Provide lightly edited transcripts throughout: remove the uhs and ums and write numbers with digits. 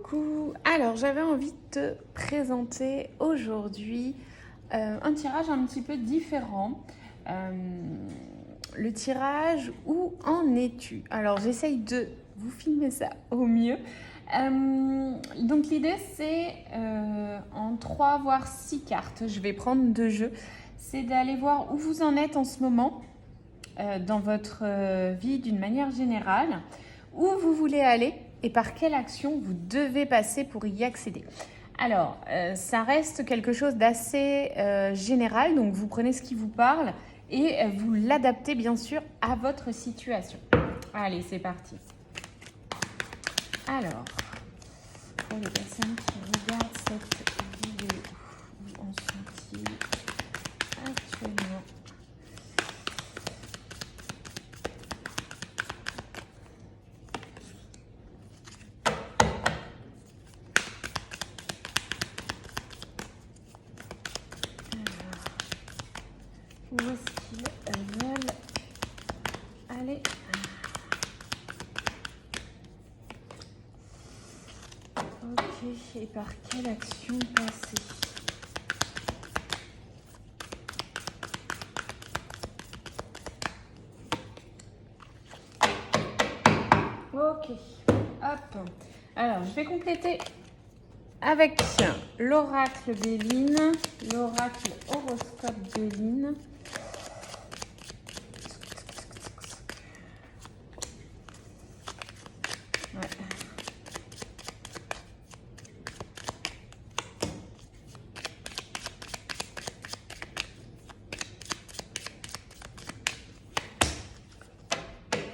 Coucou. Alors, j'avais envie de te présenter aujourd'hui un tirage un petit peu différent. Le tirage Où en es-tu? Alors, j'essaye de vous filmer ça au mieux. Donc, l'idée, c'est en 3 voire 6 cartes, je vais prendre 2 jeux, c'est d'aller voir où vous en êtes en ce moment dans votre vie d'une manière générale, où vous voulez aller et par quelle action vous devez passer pour y accéder. Alors, ça reste quelque chose d'assez général, donc vous prenez ce qui vous parle et vous l'adaptez bien sûr à votre situation. Allez, c'est parti. Alors, pour les personnes qui regardent cette vidéo, où en sont-ils actuellement ? Où est-ce qu'ils veulent aller? Ok, et par quelle action passer? Ok, hop. Alors, je vais compléter avec l'oracle Béline, l'oracle horoscope Béline. Ouais.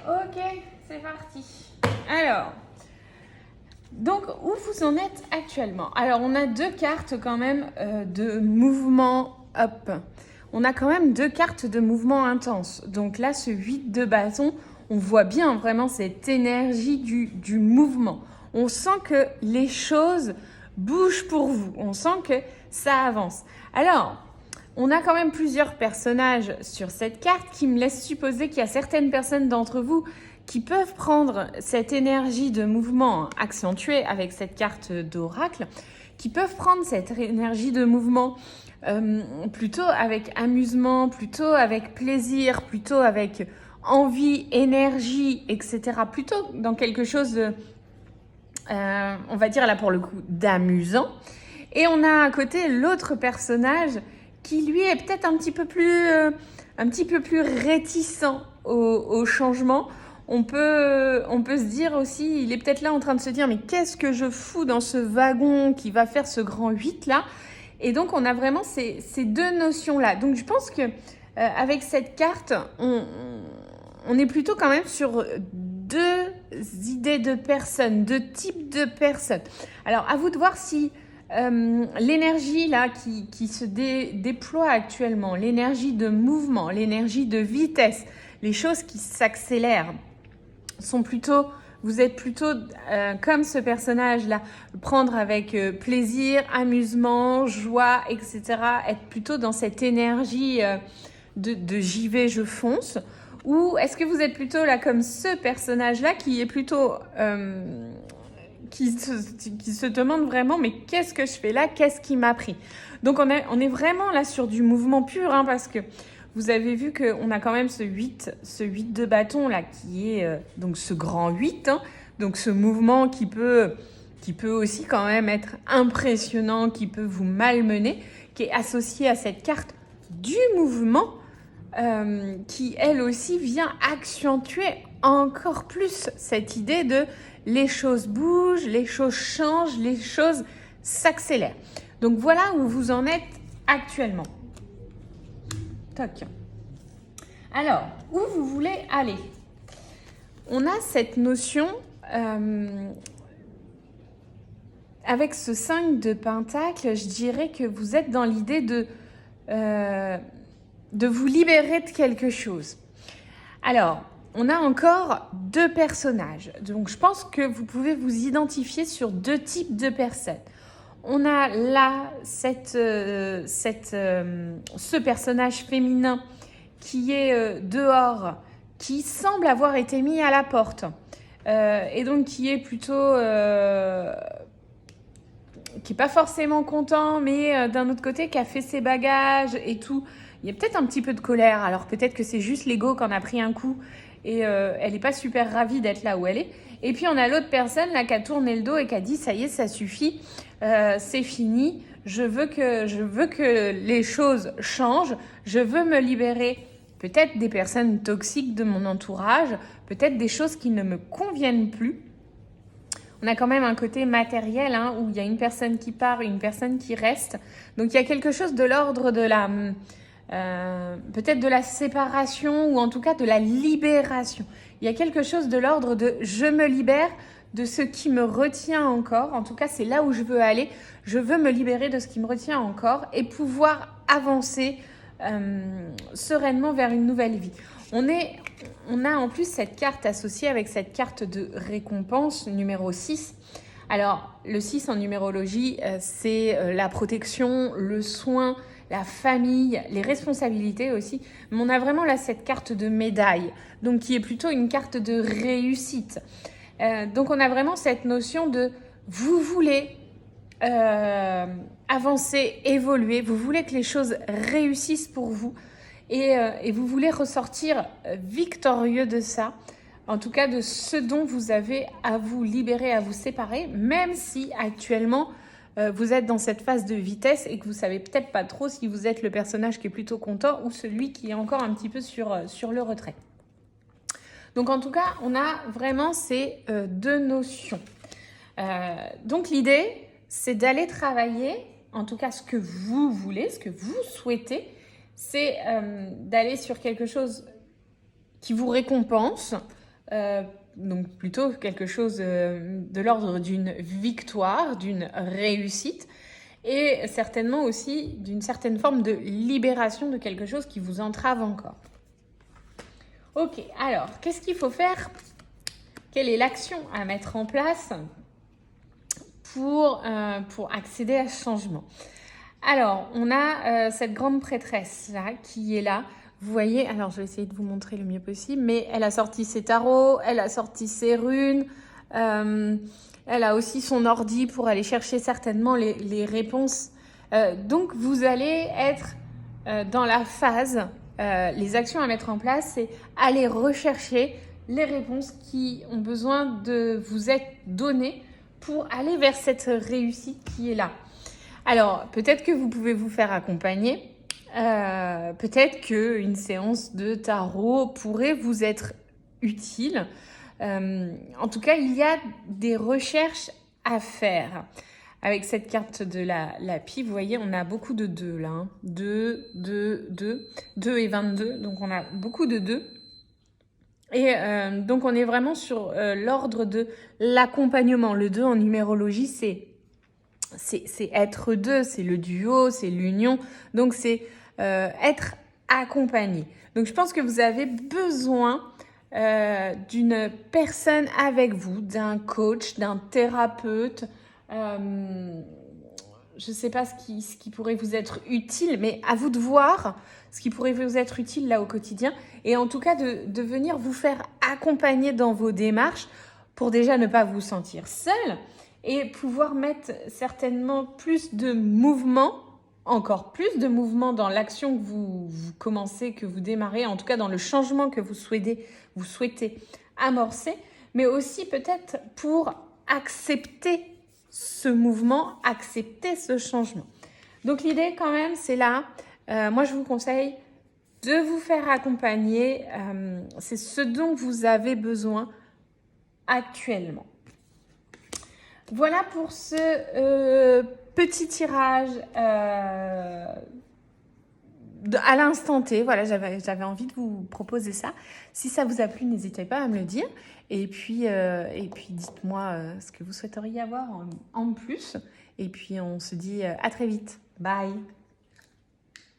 Ok, c'est parti. Alors, donc où vous en êtes actuellement? Alors, on a 2 cartes quand même de mouvement up. On a quand même 2 cartes de mouvement intense. Donc là, ce 8 de bâton, on voit bien vraiment cette énergie du mouvement. On sent que les choses bougent pour vous. On sent que ça avance. Alors, on a quand même plusieurs personnages sur cette carte qui me laissent supposer qu'il y a certaines personnes d'entre vous qui peuvent prendre cette énergie de mouvement accentuée avec cette carte d'oracle, qui peuvent prendre cette énergie de mouvement plutôt avec amusement, plutôt avec plaisir, plutôt avec envie, énergie, etc. Plutôt dans quelque chose de, on va dire là pour le coup, d'amusant. Et on a à côté l'autre personnage qui lui est peut-être un petit peu plus réticent au changement. On peut se dire aussi, il est peut-être là en train de se dire mais qu'est-ce que je fous dans ce wagon qui va faire ce grand 8 là? Et donc on a vraiment ces 2 notions là. Donc je pense que avec cette carte, on est plutôt quand même sur 2 idées de personnes, 2 types de personnes. Alors à vous de voir si l'énergie là qui se déploie actuellement, l'énergie de mouvement, l'énergie de vitesse, les choses qui s'accélèrent, vous êtes plutôt comme ce personnage-là, prendre avec plaisir, amusement, joie, etc. Être plutôt dans cette énergie de j'y vais, je fonce. Ou est-ce que vous êtes plutôt là comme ce personnage-là qui est plutôt qui se demande vraiment mais qu'est-ce que je fais là, qu'est-ce qui m'a pris? Donc on est vraiment là sur du mouvement pur parce que vous avez vu qu'on a quand même ce 8 de bâton là qui est donc ce grand 8, donc ce mouvement qui peut aussi quand même être impressionnant, qui peut vous malmener, qui est associé à cette carte du mouvement qui elle aussi vient accentuer encore plus cette idée de les choses bougent, les choses changent, les choses s'accélèrent. Donc voilà où vous en êtes actuellement. Toc. Alors, où vous voulez aller? On a cette notion avec ce 5 de pentacle, je dirais que vous êtes dans l'idée de vous libérer de quelque chose. Alors, on a encore 2 personnages. Donc, je pense que vous pouvez vous identifier sur 2 types de personnes. On a là ce personnage féminin qui est dehors, qui semble avoir été mis à la porte. Et donc, qui est plutôt qui est pas forcément content, mais d'un autre côté qui a fait ses bagages et tout. Il y a peut-être un petit peu de colère. Alors peut-être que c'est juste l'ego qui en a pris un coup et elle n'est pas super ravie d'être là où elle est. Et puis on a l'autre personne là qui a tourné le dos et qui a dit ça y est, ça suffit, c'est fini. Je veux que les choses changent. Je veux me libérer peut-être des personnes toxiques de mon entourage, peut-être des choses qui ne me conviennent plus. On a quand même un côté matériel hein, où il y a une personne qui part et une personne qui reste. Donc il y a quelque chose de l'ordre de la... peut-être de la séparation ou en tout cas de la libération. Il y a quelque chose de l'ordre de je me libère de ce qui me retient encore. En tout cas, c'est là où je veux aller. Je veux me libérer de ce qui me retient encore et pouvoir avancer sereinement vers une nouvelle vie. On a en plus cette carte associée avec cette carte de récompense numéro 6. Alors, le 6 en numérologie, c'est la protection, le soin, la famille, les responsabilités aussi. Mais on a vraiment là cette carte de médaille, donc qui est plutôt une carte de réussite. Donc on a vraiment cette notion de vous voulez avancer, évoluer, vous voulez que les choses réussissent pour vous et vous voulez ressortir victorieux de ça, en tout cas de ce dont vous avez à vous libérer, à vous séparer, même si actuellement vous êtes dans cette phase de vitesse et que vous savez peut-être pas trop si vous êtes le personnage qui est plutôt content ou celui qui est encore un petit peu sur le retrait. Donc en tout cas, on a vraiment ces deux notions. Donc l'idée, c'est d'aller travailler, en tout cas ce que vous voulez, ce que vous souhaitez, c'est d'aller sur quelque chose qui vous récompense, donc plutôt quelque chose de l'ordre d'une victoire, d'une réussite, et certainement aussi d'une certaine forme de libération de quelque chose qui vous entrave encore. Ok, alors, qu'est-ce qu'il faut faire? Quelle est l'action à mettre en place pour accéder à ce changement? Alors, on a cette grande prêtresse là qui est là. Vous voyez, alors je vais essayer de vous montrer le mieux possible, mais elle a sorti ses tarots, elle a sorti ses runes, elle a aussi son ordi pour aller chercher certainement les réponses. Donc, vous allez être dans la phase, les actions à mettre en place, c'est aller rechercher les réponses qui ont besoin de vous être données pour aller vers cette réussite qui est là. Alors, peut-être que vous pouvez vous faire accompagner. Peut-être qu'une séance de tarot pourrait vous être utile. En tout cas, il y a des recherches à faire. Avec cette carte de la pie, vous voyez, on a beaucoup de 2 là. Hein. 2 et 22. Donc, on a beaucoup de 2. Et donc, on est vraiment sur l'ordre de l'accompagnement. Le 2 en numérologie, c'est être 2, c'est le duo, c'est l'union. Donc, c'est être accompagné. Donc, je pense que vous avez besoin d'une personne avec vous, d'un coach, d'un thérapeute. Je ne sais pas ce qui pourrait vous être utile, mais à vous de voir ce qui pourrait vous être utile là au quotidien. Et en tout cas, de venir vous faire accompagner dans vos démarches pour déjà ne pas vous sentir seul et pouvoir mettre certainement plus de mouvement, encore plus de mouvement dans l'action que vous commencez, que vous démarrez, en tout cas dans le changement que vous souhaitez amorcer, mais aussi peut-être pour accepter ce mouvement, accepter ce changement. Donc l'idée quand même, c'est là, moi je vous conseille de vous faire accompagner, c'est ce dont vous avez besoin actuellement. Voilà pour ce petit tirage à l'instant T. Voilà, j'avais envie de vous proposer ça. Si ça vous a plu, n'hésitez pas à me le dire. Et puis dites-moi ce que vous souhaiteriez avoir en plus. Et puis, on se dit à très vite. Bye!